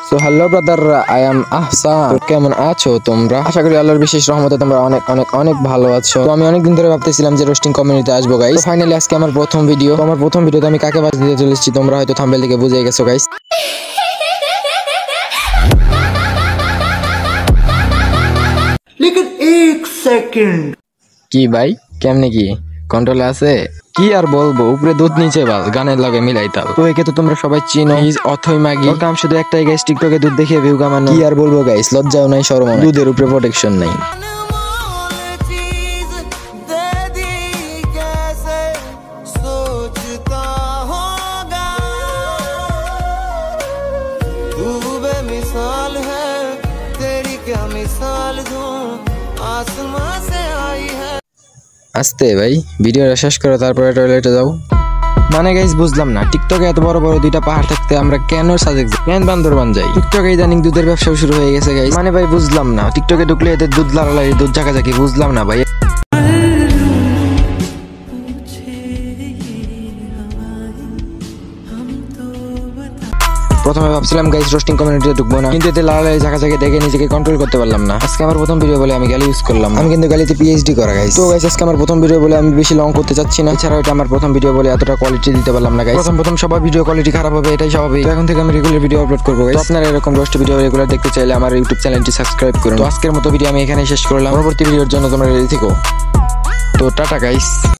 So hello brother, I am Ahsan. কেমন আছো তোমরা? আশা করি আল্লাহর বিশেষ রহমতে তোমরা অনেক অনেক অনেক ভালো আছো। তো আমি অনেকদিন ধরে ভাবতেছিলাম যে রোস্টিং কমিউনিটিতে আসবো গাইস। তো ফাইনালি আজকে আমার প্রথম ভিডিও। আমার প্রথম ভিডিওতে আমি কাকে বাজ দিতে চলেছি তোমরা হয়তো থাম্বনেল থেকে বুঝে গেছো গাইস। लेकिन एक सेकंड কি ভাই, কেমনে কি কন্ট্রোলে আছে? কি আর বলবো, উপরে দুধ নিচে বাল, গানের লগে মিলাই তাল। তো একে তো তোমরা সবাই চিনো, ইজ অথই মাগি। ওর কাম শুধু একটাই গাইস, টিকটকে দুধ দেখিয়ে ভিউ কামানো। কি আর বলবো গাইস, লজ্জাও নাই শরমও নাই, দুধের উপরে প্রোটেকশন নাই। मिसाल है तेरी क्या मिसाल दूं आसमां से आई है। আস্তে ভাই, ভিডিওটা শেষ করো তারপরে টয়লেটে যাও। মানে গাইস বুঝলাম না, টিকটকে এত বড় বড় দুইটা পাহাড় থাকতে আমরা কেন সাজেক কেন বান্দরবান যাই? টিকটকে ইদানিং দুধের ব্যবসা শুরু হয়ে গেছে গাইস। মানে ভাই বুঝলাম না, টিকটকে ঢুকলে এদের দুধ লাড়ালাড়ি দুধ ঝাঁকাঝাঁকি, বুঝলাম না ভাই। প্রথমে ভাবছিলাম গাইস রোস্টিং কমিউনিটিতে ঢুকবো না, কিন্তু এতে লাড়ালাড়ি ঝাঁকাঝাঁকি দেখে নিজেকে কন্ট্রোল করতে পারলাম না। আজকে আমার প্রথম ভিডিও বলে আমি গালি ইউজ করলাম। আমি কিন্তু গালিতে পিএইচডি করা গাইস। তো গাইস আজকে আমার প্রথম ভিডিও বলে আমি বেশি লং করতে চাচ্ছি না। এছাড়াও এটা আমার প্রথম ভিডিও বলে এতটা কোয়ালিটি দিতে পারলাম না গাইস। প্রথম সবার ভিডিও কোয়ালিটি খারাপ হবে, এটাই স্বাভাবিক। তো এখন থেকে আমি রেগুলার ভিডিও আপলোড করবো গাইস। আপনারা এরকম রোস্ট ভিডিও রেগুলার দেখতে চাইলে আমার ইউটিউব চ্যানেলটি সাবস্ক্রাইব করুন। তো আজকের মতো ভিডিও আমি এখানেই শেষ করলাম। পরবর্তী ভিডিওর জন্য তোমরা রেডি থেকো। তো টাটা গাইস।